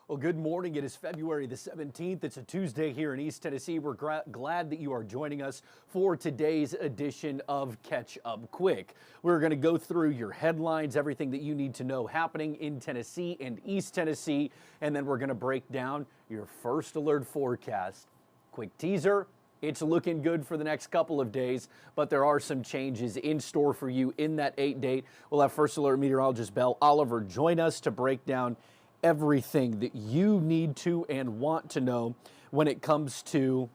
Well, good morning. It is February the 17th. It's a Tuesday here in East Tennessee. We're glad that you are joining us for today's edition of Catch Up Quick. We're going to go through your headlines, everything that you need to know happening in Tennessee and East Tennessee, and then we're going to break down your first alert forecast. Quick teaser. It's looking good for the next couple of days, but there are some changes in store for you in that 8 date. We'll have First Alert meteorologist Belle Oliver join us to break down everything that you need to and want to know when it comes to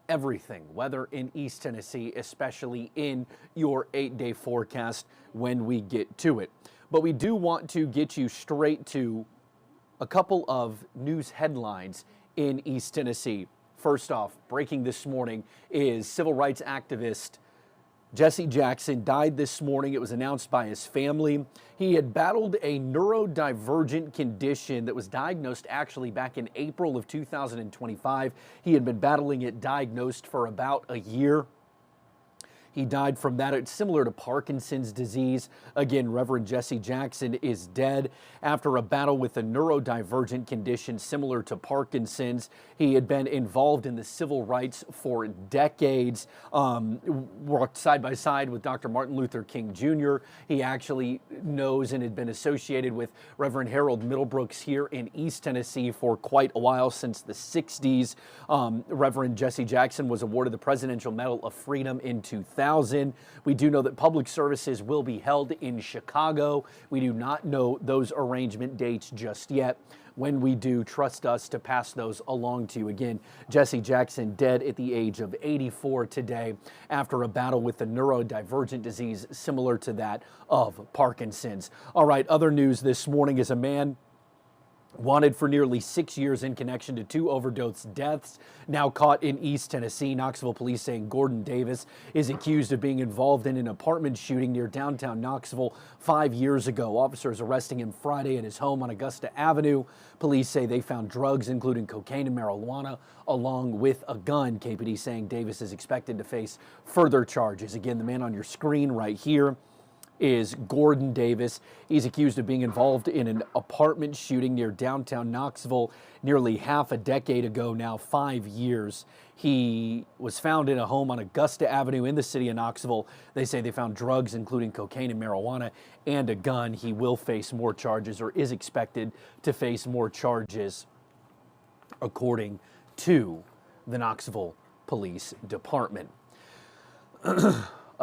everything, weather in East Tennessee, especially in your 8-day forecast when we get to it. But we do want to get you straight to a couple of news headlines in East Tennessee. First off, breaking this morning is civil rights activist Jesse Jackson died this morning. It was announced by his family. He had battled a neurodivergent condition that was diagnosed actually back in April of 2025. He had been battling it, diagnosed for about a year. He died from that. It's similar to Parkinson's disease. Again, Reverend Jesse Jackson is dead after a battle with a neurodivergent condition similar to Parkinson's. He had been involved in the civil rights for decades, worked side by side with Dr. Martin Luther King Jr. He actually knows and had been associated with Reverend Harold Middlebrooks here in East Tennessee for quite a while, since the 60s. Reverend Jesse Jackson was awarded the Presidential Medal of Freedom in 2000. We do know that public services will be held in Chicago. We do not know those arrangement dates just yet. When we do, trust us to pass those along to you. Again, Jesse Jackson dead at the age of 84 today after a battle with a neurodivergent disease similar to that of Parkinson's. All right, other news this morning is a man wanted for nearly 6 years in connection to 2 overdose deaths, now caught in East Tennessee. Knoxville police saying Gordon Davis is accused of being involved in an apartment shooting near downtown Knoxville 5 years ago. Officers arresting him Friday at his home on Augusta Avenue. Police say they found drugs, including cocaine and marijuana, along with a gun. KPD saying Davis is expected to face further charges. Again, the man on your screen right here is Gordon Davis. He's accused of being involved in an apartment shooting near downtown Knoxville nearly half a decade ago now, 5 years. He was found in a home on Augusta Avenue in the city of Knoxville. They say they found drugs, including cocaine and marijuana, and a gun. He will face more charges, or is expected to face more charges, according to the Knoxville Police Department.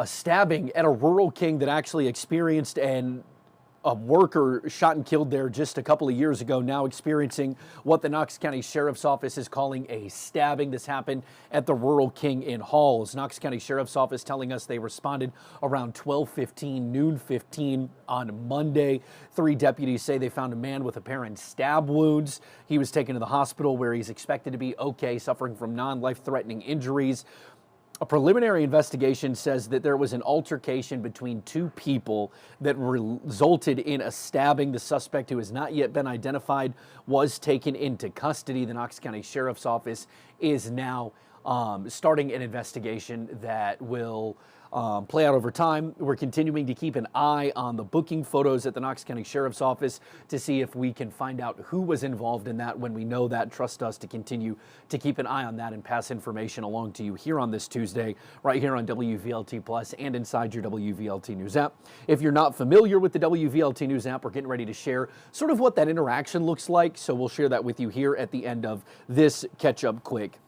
A stabbing at a Rural King that actually experienced a worker shot and killed there just a couple of years ago, now experiencing what the Knox County Sheriff's Office is calling a stabbing. This happened at the Rural King in Halls. Knox County Sheriff's Office telling us they responded around 12:15, noon 15 on Monday. 3 deputies say they found a man with apparent stab wounds. He was taken to the hospital where he's expected to be okay, suffering from non-life-threatening injuries. A preliminary investigation says that there was an altercation between 2 people that resulted in a stabbing. The suspect, who has not yet been identified, was taken into custody. The Knox County Sheriff's Office is now starting an investigation that will play out over time. We're continuing to keep an eye on the booking photos at the Knox County Sheriff's Office to see if we can find out who was involved in that. When we know that, trust us to continue to keep an eye on that and pass information along to you here on this Tuesday, right here on WVLT Plus and inside your WVLT News app. If you're not familiar with the WVLT News app, we're getting ready to share sort of what that interaction looks like. So we'll share that with you here at the end of this Catch Up Quick.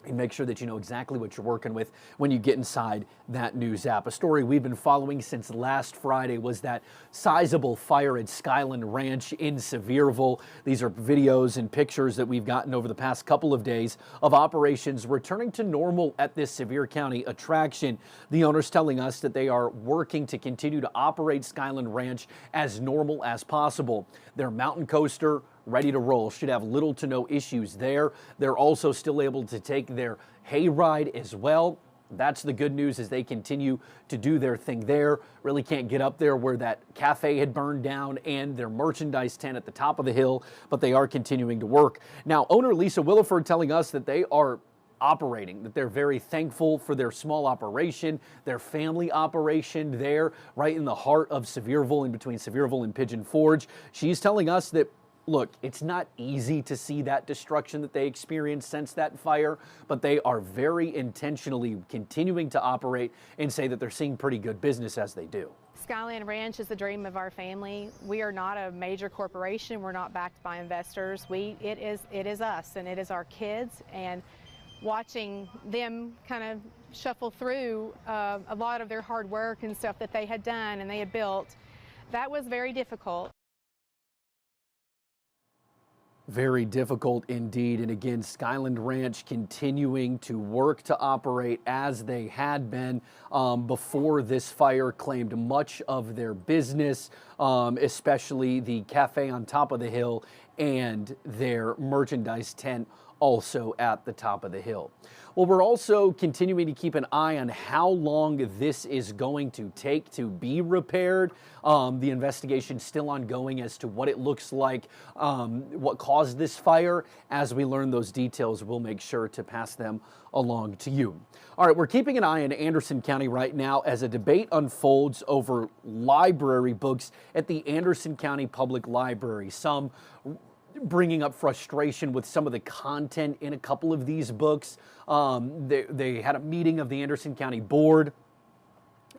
And make sure that you know exactly what you're working with when you get inside that news app. A story we've been following since last Friday was that sizable fire at Skyland Ranch in Sevierville. These are videos and pictures that we've gotten over the past couple of days of operations returning to normal at this Sevier County attraction. The owners telling us that they are working to continue to operate Skyland Ranch as normal as possible. Their mountain coaster ready to roll, should have little to no issues there. They're also still able to take their hayride as well. That's the good news, as they continue to do their thing there. Really can't get up there where that cafe had burned down and their merchandise tent at the top of the hill, but they are continuing to work. Now, owner Lisa Williford telling us that they are operating, that they're very thankful for their small operation, their family operation there right in the heart of Sevierville, in between Sevierville and Pigeon Forge. She's telling us that Look, it's not easy to see that destruction that they experienced since that fire, but they are very intentionally continuing to operate and say that they're seeing pretty good business as they do. Skyland Ranch is the dream of our family. We are not a major corporation. We're not backed by investors. It is us, and it is our kids. And watching them kind of shuffle through a lot of their hard work and stuff that they had done and they had built, that was very difficult. Very difficult indeed. And again, Skyland Ranch continuing to work to operate as they had been before this fire claimed much of their business, especially the cafe on top of the hill and their merchandise tent also at the top of the hill. Well, we're also continuing to keep an eye on how long this is going to take to be repaired. The investigation is still ongoing as to what it looks like, what caused this fire. As we learn those details, we'll make sure to pass them along to you. All right, we're keeping an eye on Anderson County right now as a debate unfolds over library books at the Anderson County Public Library. Some bringing up frustration with some of the content in a couple of these books. They had a meeting of the Anderson County Board,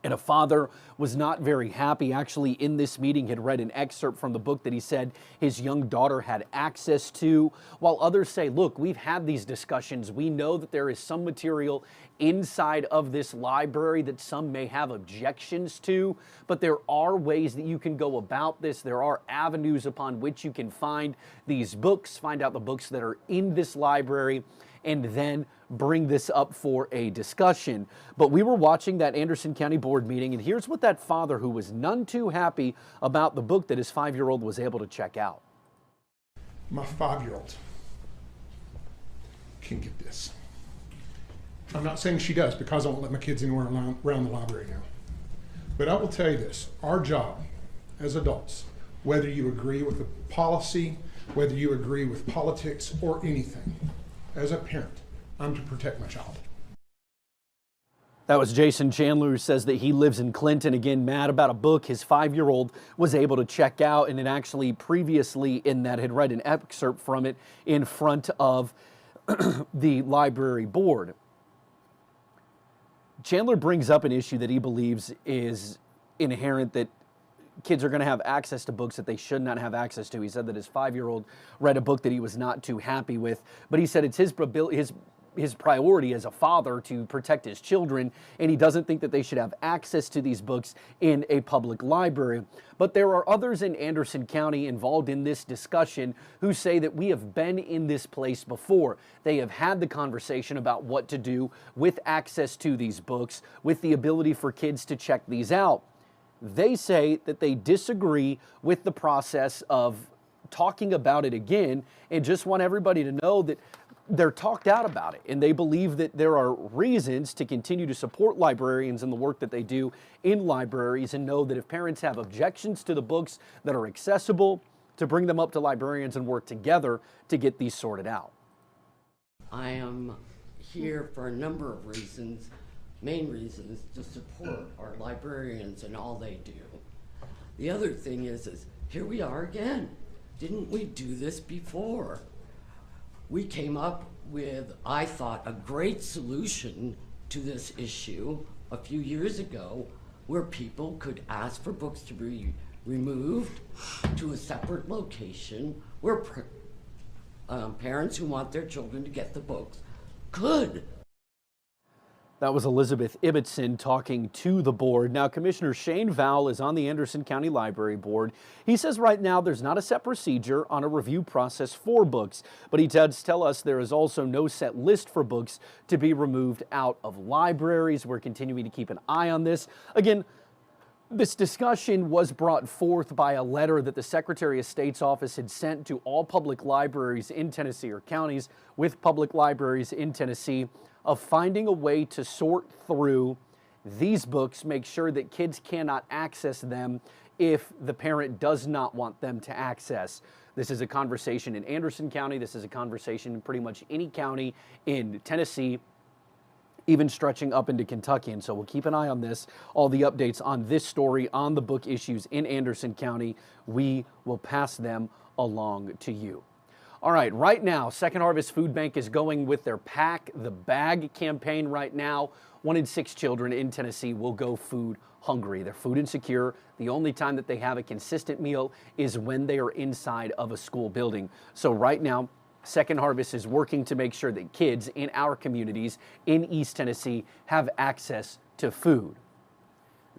and a father was not very happy. Actually, in this meeting, had read an excerpt from the book that he said his young daughter had access to, while others say, look, we've had these discussions. We know that there is some material inside of this library that some may have objections to, but there are ways that you can go about this. There are avenues upon which you can find these books, find out the books that are in this library, and then bring this up for a discussion. But we were watching that Anderson County Board meeting, and here's what that father, who was none too happy about the book that his 5-year-old was able to check out. My 5-year-old can get this. I'm not saying she does, because I won't let my kids anywhere around the library now. But I will tell you this, our job as adults, whether you agree with the policy, whether you agree with politics or anything, as a parent, I'm to protect my child. That was Jason Chandler, who says that he lives in Clinton. Again, mad about a book his 5-year-old was able to check out, and it actually previously in that had read an excerpt from it in front of the library board. Chandler brings up an issue that he believes is inherent, that kids are going to have access to books that they should not have access to. He said that his 5-year-old read a book that he was not too happy with, but he said it's his priority as a father to protect his children, and he doesn't think that they should have access to these books in a public library. But there are others in Anderson County involved in this discussion who say that we have been in this place before. They have had the conversation about what to do with access to these books, with the ability for kids to check these out. They say that they disagree with the process of talking about it again, and just want everybody to know that they're talked out about it, and they believe that there are reasons to continue to support librarians and the work that they do in libraries, and know that if parents have objections to the books that are accessible, to bring them up to librarians and work together to get these sorted out. I am here for a number of reasons. Main reasons to support our librarians and all they do. The other thing is here we are again. Didn't we do this before? We came up with, I thought, a great solution to this issue a few years ago, where people could ask for books to be removed to a separate location, where parents who want their children to get the books could. That was Elizabeth Ibbotson talking to the board. Now, Commissioner Shane Vowell is on the Anderson County Library Board. He says right now there's not a set procedure on a review process for books, but he does tell us there is also no set list for books to be removed out of libraries. We're continuing to keep an eye on this. Again, this discussion was brought forth by a letter that the Secretary of State's office had sent to all public libraries in Tennessee, or counties with public libraries in Tennessee, of finding a way to sort through these books, make sure that kids cannot access them if the parent does not want them to access. This is a conversation in Anderson County. This is a conversation in pretty much any county in Tennessee, even stretching up into Kentucky. And so we'll keep an eye on this. All the updates on this story, on the book issues in Anderson County, we will pass them along to you. All right, right now, Second Harvest Food Bank is going with their Pack the Bag campaign right now. 1 in 6 children in Tennessee will go food hungry. They're food insecure. The only time that they have a consistent meal is when they are inside of a school building. So right now, Second Harvest is working to make sure that kids in our communities in East Tennessee have access to food.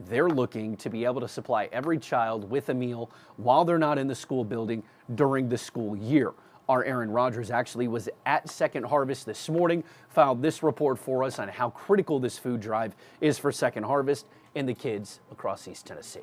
They're looking to be able to supply every child with a meal while they're not in the school building during the school year. Our Aaron Rogers actually was at Second Harvest this morning, filed this report for us on how critical this food drive is for Second Harvest and the kids across East Tennessee.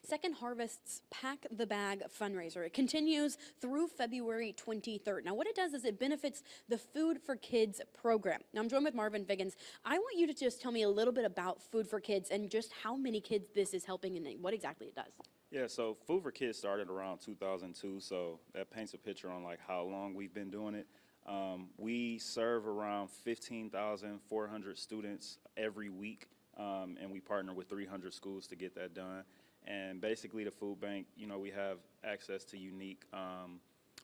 Second Harvest's Pack the Bag fundraiser. It continues through February 23rd. Now, what it does is it benefits the Food for Kids program. Now, I'm joined with Marvin Viggins. I want you to just tell me a little bit about Food for Kids and just how many kids this is helping and what exactly it does. Yeah, so Food for Kids started around 2002, so that paints a picture on like how long we've been doing it. We serve around 15,400 students every week, and we partner with 300 schools to get that done. And basically the food bank, you know, we have access to unique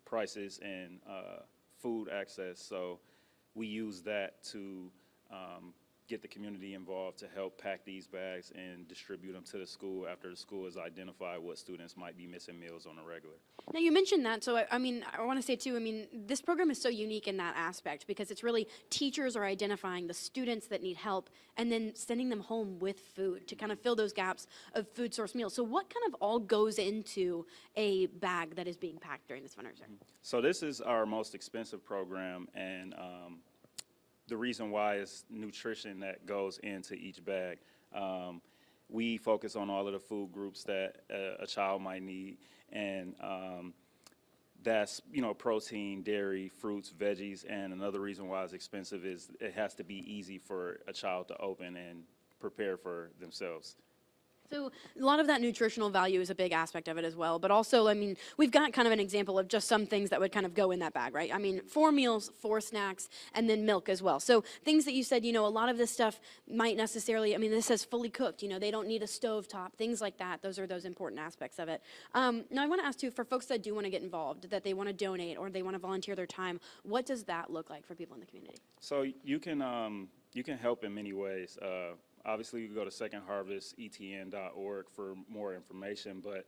prices and food access, so we use that to get the community involved to help pack these bags and distribute them to the school after the school has identified what students might be missing meals on a regular. Now, you mentioned that, so I want to say too, this program is so unique in that aspect because it's really teachers are identifying the students that need help and then sending them home with food to kind of fill those gaps of food source meals. So what kind of all goes into a bag that is being packed during this fundraiser? So this is our most expensive program, and the reason why is nutrition that goes into each bag. We focus on all of the food groups that a child might need, and that's, you know, protein, dairy, fruits, veggies, and another reason why it's expensive is it has to be easy for a child to open and prepare for themselves. So a lot of that nutritional value is a big aspect of it as well, but also, we've got kind of an example of just some things that would kind of go in that bag, right? 4 meals, 4 snacks, and then milk as well. So things that you said, you know, a lot of this stuff might necessarily, this says fully cooked, you know, they don't need a stove top, things like that. Those are those important aspects of it. Now I want to ask too, for folks that do want to get involved, that they want to donate or they want to volunteer their time, what does that look like for people in the community? So you can help in many ways. Obviously, you can go to secondharvestetn.org for more information, but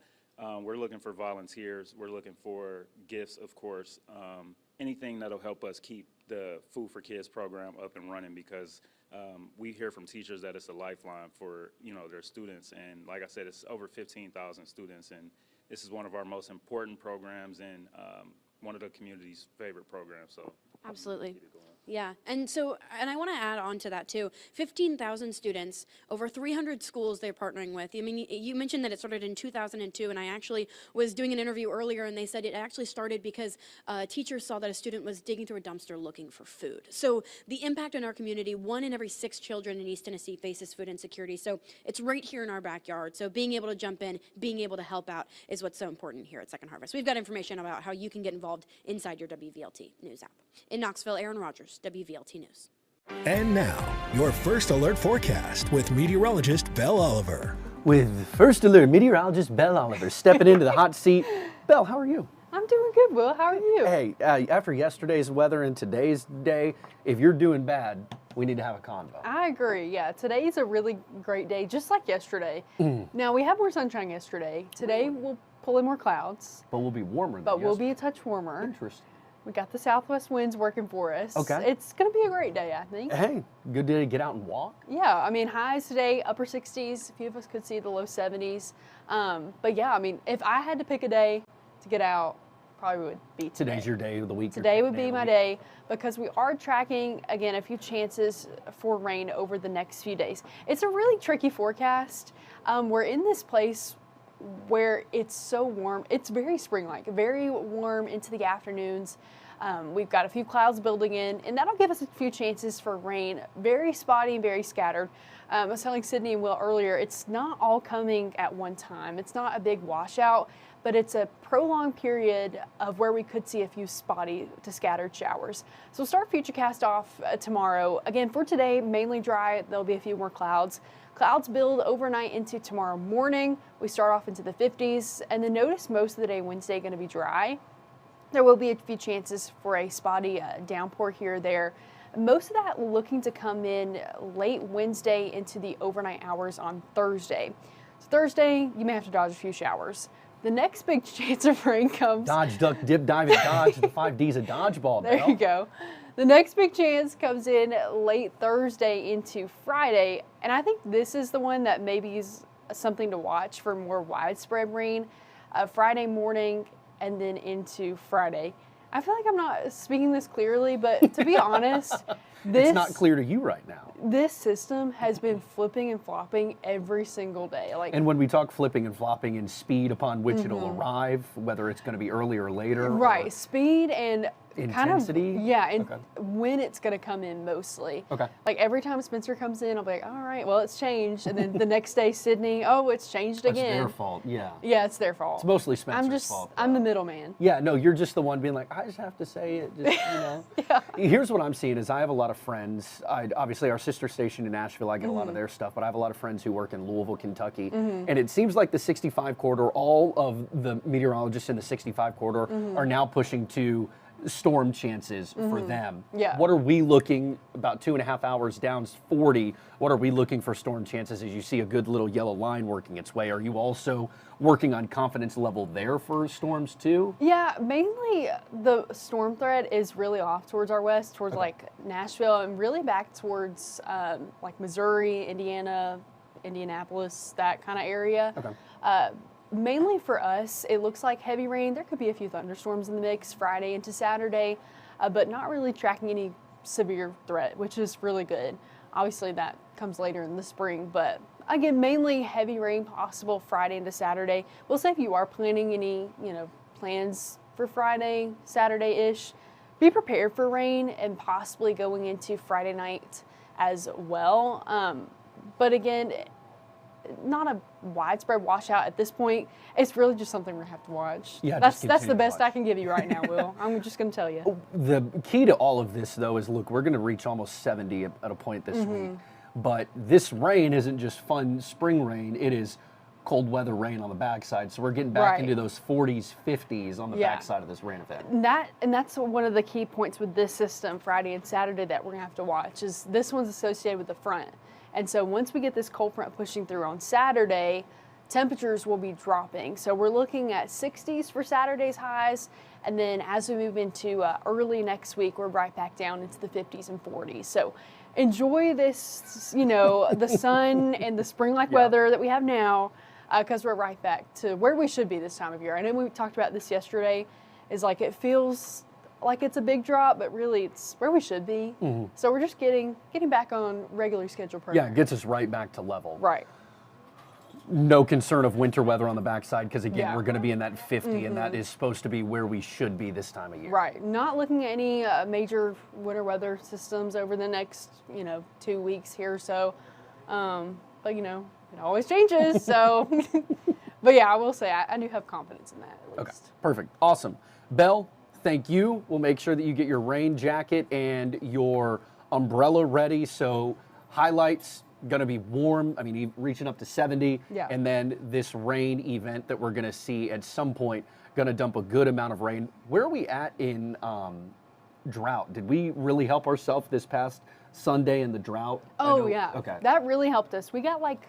we're looking for volunteers. We're looking for gifts, of course, anything that'll help us keep the Food for Kids program up and running, because we hear from teachers that it's a lifeline for, you know, their students. And like I said, it's over 15,000 students, and this is one of our most important programs and one of the community's favorite programs. So absolutely. Yeah, and I want to add on to that too. 15,000 students, over 300 schools they're partnering with. You mentioned that it started in 2002, and I actually was doing an interview earlier, and they said it actually started because teachers saw that a student was digging through a dumpster looking for food. So the impact in our community, 1 in every 6 children in East Tennessee faces food insecurity. So it's right here in our backyard. So being able to jump in, being able to help out is what's so important here at Second Harvest. We've got information about how you can get involved inside your WVLT News app. In Knoxville, Aaron Rogers, WVLT News. And now, your First Alert forecast with meteorologist Belle Oliver. With First Alert meteorologist Belle Oliver stepping into the hot seat. Belle, how are you? I'm doing good, Will. How are you? Hey, after yesterday's weather and today's day, if you're doing bad, we need to have a convo. I agree. Yeah, today's a really great day, just like yesterday. Now, we had more sunshine yesterday. Today, we'll pull in more clouds. But we'll be warmer than But we'll yesterday. be a touch warmer. Interesting. We got the southwest winds working for us. Okay. It's going to be a great day, I think. Hey, good day to get out and walk. Yeah, highs today, upper 60s. A few of us could see the low 70s. But yeah, if I had to pick a day to get out, probably would be today. Today's your day of the week. Today would be my day, because we are tracking, again, a few chances for rain over the next few days. It's a really tricky forecast. We're in this place where it's so warm. It's very spring-like, very warm into the afternoons. We've got a few clouds building in, and that'll give us a few chances for rain. Very spotty and very scattered. I was telling Sydney and Will earlier, it's not all coming at one time. It's not a big washout, but it's a prolonged period of where we could see a few spotty to scattered showers. So we'll start Futurecast off tomorrow. Again, for today, mainly dry. There'll be a few more clouds. Clouds build overnight into tomorrow morning. We start off into the 50s, and then notice most of the day Wednesday going to be dry. There will be a few chances for a spotty downpour here or there. Most of that looking to come in late Wednesday into the overnight hours on Thursday. So Thursday, you may have to dodge a few showers. The next big chance of rain comes. Dodge, duck, dip, dive, and dodge. The 5 Ds of dodgeball. There Belle. you go. The next big chance comes in late Thursday into Friday, and I think this is the one that maybe is something to watch for more widespread rain. Friday morning and then into Friday. I feel like I'm not speaking this clearly, but to be honest, It's not clear to you right now. this system has been flipping and flopping every single day. Like, And when we talk flipping and flopping in speed upon which it'll arrive, whether it's going to be earlier or later. right, Or speed and intensity? kind of, yeah, and Okay. when it's going to come in mostly. Okay. Like every time Spencer comes in, I'll be like, all right, well, it's changed. And then the next day, Sydney, oh, it's changed It's again. their fault, yeah. Yeah, it's their fault. It's mostly Spencer's fault. I'm the middleman. Yeah, no, you're just the one being like, I just have to say it, just, you know. Here's what I'm seeing is I have a lot of friends. Obviously, our sister station in Nashville, I get a lot of their stuff, but I have a lot of friends who work in Louisville, Kentucky. And it seems like the 65 corridor, all of the meteorologists in the 65 corridor are now pushing to storm chances for them. Yeah. What are we looking, about 2.5 hours down, 40, what are we looking for storm chances as you see a good little yellow line working its way? Are you also working on confidence level there for storms too? Yeah, mainly the storm threat is really off towards our west, towards like Nashville, and really back towards like Missouri, Indiana, Indianapolis, that kind of area. Okay. Mainly for us, it looks like heavy rain. There could be a few thunderstorms in the mix Friday into Saturday, but not really tracking any severe threat, which is really good. Obviously, that comes later in the spring, but again, mainly heavy rain possible Friday into Saturday. We'll say if you are planning any, plans for Friday, Saturday-ish, be prepared for rain and possibly going into Friday night as well. But again, not a widespread washout at this point. It's really just something we're gonna have to watch. Yeah, that's just the continue to best I watch. can give you right now, Will. I'm just gonna tell you. The key to all of this, though, is look, we're going to reach almost 70 at a point this week. But this rain isn't just fun spring rain, it is cold weather rain on the backside. So we're getting back Right. into those 40s, 50s on the Yeah. backside of this rain event. And that's one of the key points with this system, Friday and Saturday, that we're gonna have to watch. Is this one's associated with the front, and so once we get this cold front pushing through on Saturday, temperatures will be dropping. So we're looking at 60s for Saturday's highs, and then as we move into early next week, we're right back down into the 50s and 40s. So enjoy this, the sun and the spring-like weather that we have now, because we're right back to where we should be this time of year. I know we talked about this yesterday, is like it feels like it's a big drop, but really it's where we should be. So we're just getting back on regular schedule Yeah, program. it gets us right back to level. Right. No concern of winter weather on the backside because, again, Yeah. we're going to be in that 50, and that is supposed to be where we should be this time of year. Right. Not looking at any major winter weather systems over the next, 2 weeks here or so. But, it always changes. So, but yeah, I will say I do have confidence in that at Okay, least. perfect. Awesome. Belle, thank you. We'll make sure that you get your rain jacket and your umbrella ready. So highlights, going to be warm. I mean, reaching up to 70. Yeah. And then this rain event that we're going to see at some point, going to dump a good amount of rain. Where are we at in drought? Did we really help ourselves this past Sunday in the drought? I Oh, know- yeah. Okay. That really helped us. We got like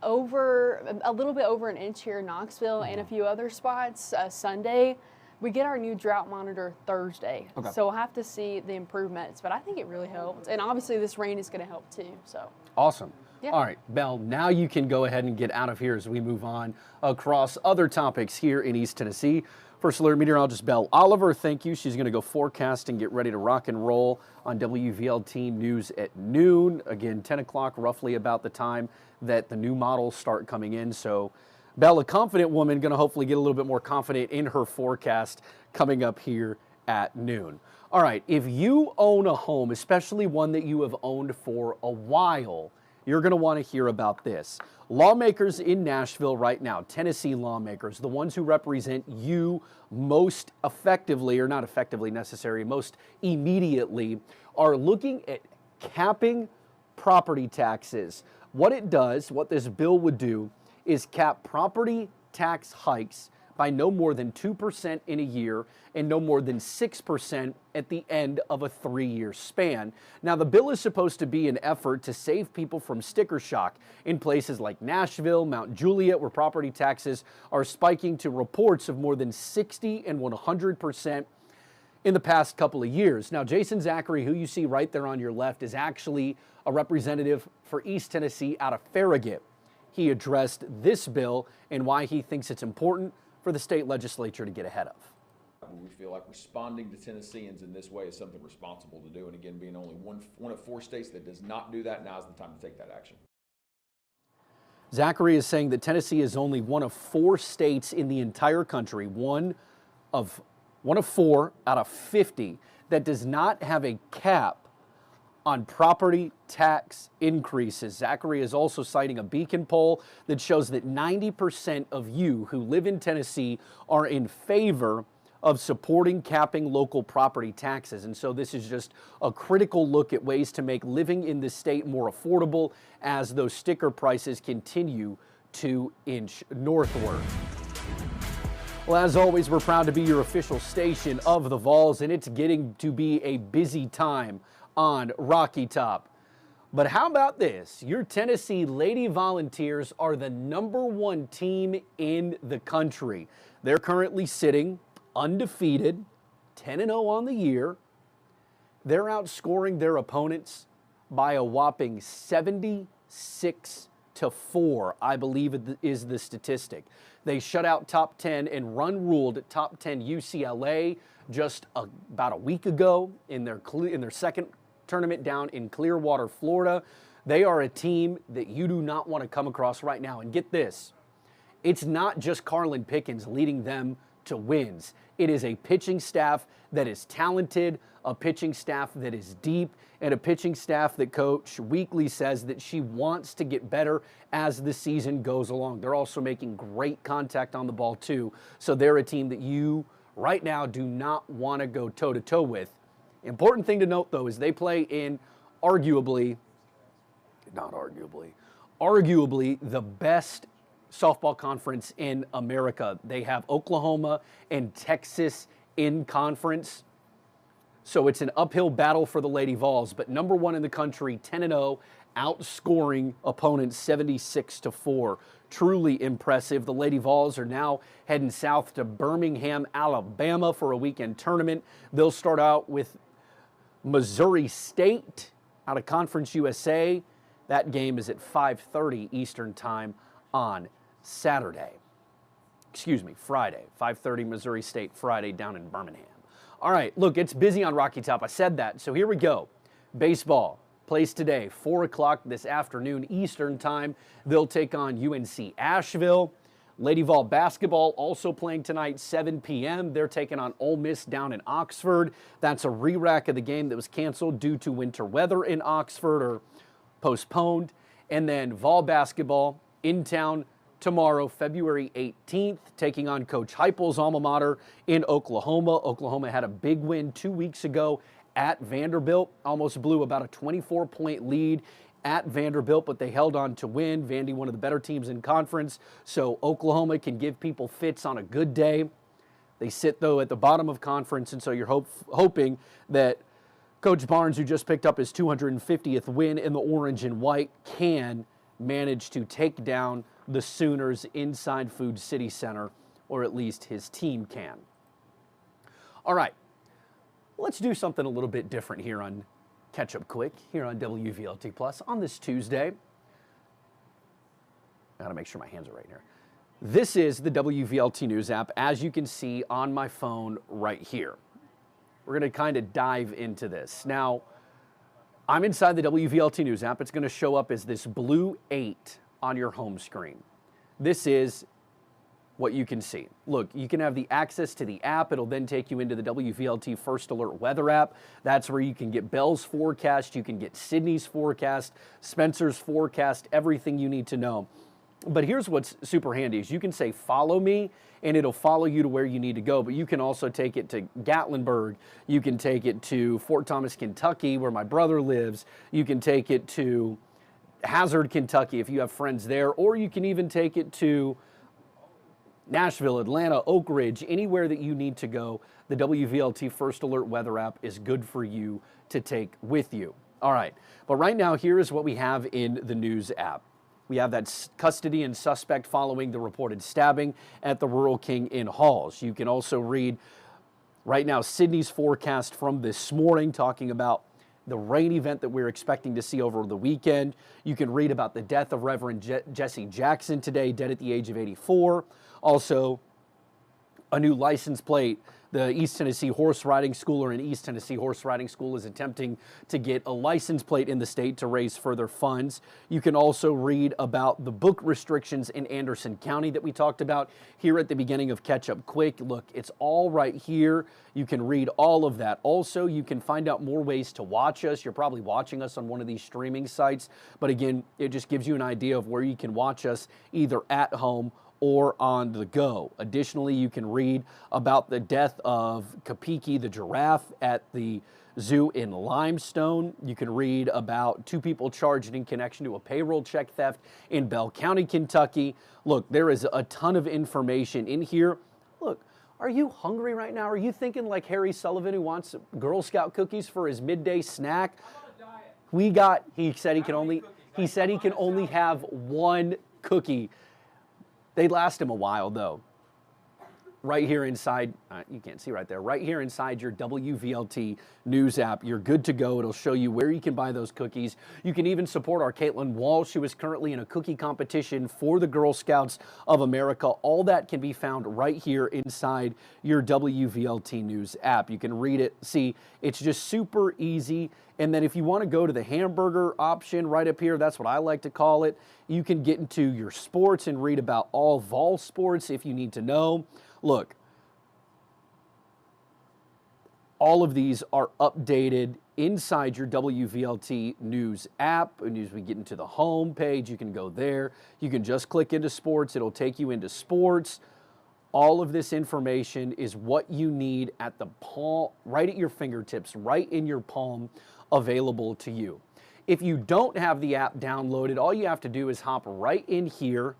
a little bit over an inch here in Knoxville and a few other spots Sunday. We get our new drought monitor Thursday. Okay. So we'll have to see the improvements, but I think it really helped. And obviously this rain is going to help too. So Awesome. Yeah. All right, Belle, now you can go ahead and get out of here as we move on across other topics here in East Tennessee. First Alert Meteorologist Belle Oliver, thank you. She's going to go forecast and get ready to rock and roll on WVLT News at noon. Again, 10 o'clock, roughly about the time that the new models start coming in. So, Belle, a confident woman, going to hopefully get a little bit more confident in her forecast coming up here at noon. All right, if you own a home, especially one that you have owned for a while, you're going to want to hear about this. Lawmakers in Nashville right now, Tennessee lawmakers, the ones who represent you most effectively, or not effectively necessarily, most immediately, are looking at capping property taxes. What it does, what this bill would do, is cap property tax hikes by no more than 2% in a year and no more than 6% at the end of a 3-year span. Now, the bill is supposed to be an effort to save people from sticker shock in places like Nashville, Mount Juliet, where property taxes are spiking to reports of more than 60 and 100% in the past couple of years. Now, Jason Zachary, who you see right there on your left, is actually a representative for East Tennessee out of Farragut. He addressed this bill and why he thinks it's important for the state legislature to get ahead of. We feel like responding to Tennesseans in this way is something responsible to do. And again, being only one of 4 states that does not do that, now is the time to take that action. Zachary is saying that Tennessee is only one of 4 states in the entire country, one of 4 out of 50, that does not have a cap on property tax increases. Zachary is also citing a Beacon poll that shows that 90% of you who live in Tennessee are in favor of supporting capping local property taxes. And so this is just a critical look at ways to make living in the state more affordable as those sticker prices continue to inch northward. Well, as always, we're proud to be your official station of the Vols, and it's getting to be a busy time on Rocky Top. But how about this? Your Tennessee Lady Volunteers are the #1 team in the country. They're currently sitting undefeated, 10-0 on the year. They're outscoring their opponents by a whopping 76-4, I believe is the statistic. They shut out top 10 and run-ruled top 10 UCLA just about a week ago in their second tournament down in Clearwater, Florida. They are a team that you do not want to come across right now. And get this, it's not just Carlin Pickens leading them to wins. It is a pitching staff that is talented, a pitching staff that is deep, and a pitching staff that Coach Weekly says that she wants to get better as the season goes along. They're also making great contact on the ball too. So they're a team that you right now do not want to go toe-to-toe with. Important thing to note, though, is they play in arguably the best softball conference in America. They have Oklahoma and Texas in conference. So it's an uphill battle for the Lady Vols, but #1 in the country, 10-0, outscoring opponents 76-4. Truly impressive. The Lady Vols are now heading south to Birmingham, Alabama for a weekend tournament. They'll start out with Missouri State out of Conference USA. That game is at 5:30 Eastern Time on Friday. 5:30 Missouri State Friday down in Birmingham. All right, look, it's busy on Rocky Top. I said that, so here we go. Baseball plays today, 4 o'clock this afternoon Eastern Time. They'll take on UNC Asheville. Lady Vol basketball also playing tonight, 7 p.m. They're taking on Ole Miss down in Oxford. That's a re-rack of the game that was canceled due to winter weather in Oxford or postponed. And then Vol basketball in town tomorrow, February 18th, taking on Coach Heupel's alma mater in Oklahoma. Oklahoma had a big win 2 weeks ago at Vanderbilt, almost blew about a 24-point lead at Vanderbilt, but they held on to win. Vandy, one of the better teams in conference, so Oklahoma can give people fits on a good day. They sit, though, at the bottom of conference, and so you're hoping that Coach Barnes, who just picked up his 250th win in the orange and white, can manage to take down the Sooners inside Food City Center, or at least his team can. All right, let's do something a little bit different here on Catch Up Quick, here on WVLT Plus on this Tuesday. I gotta make sure my hands are right here. This is the WVLT News App, as you can see on my phone right here. We're gonna kind of dive into this. Now, I'm inside the WVLT News App. It's gonna show up as this blue 8 on your home screen. This is what you can see. Look, you can have the access to the app. It'll then take you into the WVLT First Alert weather app. That's where you can get Bell's forecast, you can get Sydney's forecast, Spencer's forecast, everything you need to know. But here's what's super handy is you can say, follow me, and it'll follow you to where you need to go. But you can also take it to Gatlinburg. You can take it to Fort Thomas, Kentucky, where my brother lives. You can take it to Hazard, Kentucky, if you have friends there. Or you can even take it to Nashville, Atlanta, Oak Ridge, anywhere that you need to go, the WVLT First Alert Weather app is good for you to take with you. All right, but right now, here is what we have in the news app. We have that custody and suspect following the reported stabbing at the Rural King Inn Halls. You can also read right now Sydney's forecast from this morning, talking about the rain event that we're expecting to see over the weekend. You can read about the death of Reverend Jesse Jackson today, dead at the age of 84. Also, a new license plate. The East Tennessee Horse Riding School, or an East Tennessee Horse Riding School, is attempting to get a license plate in the state to raise further funds. You can also read about the book restrictions in Anderson County that we talked about here at the beginning of Catch Up Quick. Look, it's all right here. You can read all of that. Also, you can find out more ways to watch us. You're probably watching us on one of these streaming sites, but again, it just gives you an idea of where you can watch us either at home or on the go. Additionally, you can read about the death of Kapiki the giraffe at the zoo in Limestone. You can read about 2 people charged in connection to a payroll check theft in Bell County, Kentucky. Look, there is a ton of information in here. Look, are you hungry right now? Are you thinking like Harry Sullivan, who wants Girl Scout cookies for his midday snack? He said he can only have 1 cookie. They last him a while, though. Right here inside, you can't see right there, right here inside your WVLT News app, you're good to go. It'll show you where you can buy those cookies. You can even support our Caitlin Walsh, who is currently in a cookie competition for the Girl Scouts of America. All that can be found right here inside your WVLT News app. You can read it, see, it's just super easy. And then if you want to go to the hamburger option right up here, that's what I like to call it, you can get into your sports and read about all Vol sports if you need to know. Look, all of these are updated inside your WVLT News app. And as we get into the home page, you can go there. You can just click into sports. It'll take you into sports. All of this information is what you need at the palm, right at your fingertips, right in your palm, available to you. If you don't have the app downloaded, all you have to do is hop right in here,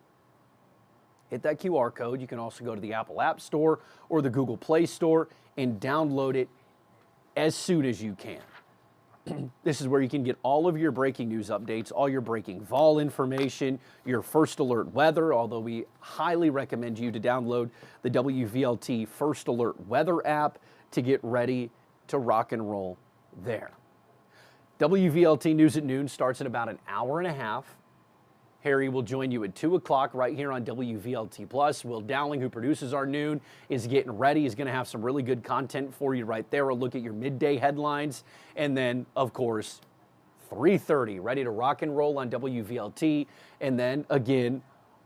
hit that QR code. You can also go to the Apple App Store or the Google Play Store and download it as soon as you can. This is where you can get all of your breaking news updates, all your breaking vol information, your first alert weather, although we highly recommend you to download the WVLT First Alert Weather app to get ready to rock and roll there. WVLT News at Noon starts in about an hour and a half. Harry will join you at 2 o'clock right here on WVLT+. Will Dowling, who produces our noon, is getting ready. He's going to have some really good content for you right there. A look at your midday headlines. And then, of course, 3:30, ready to rock and roll on WVLT. And then, again,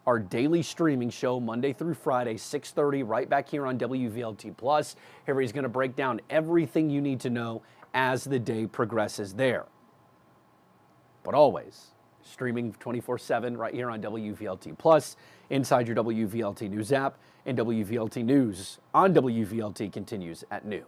our daily streaming show, Monday through Friday, 6:30, right back here on WVLT+. Harry's going to break down everything you need to know as the day progresses there. But always streaming 24/7 right here on WVLT+, inside your WVLT News app, and WVLT News on WVLT continues at noon.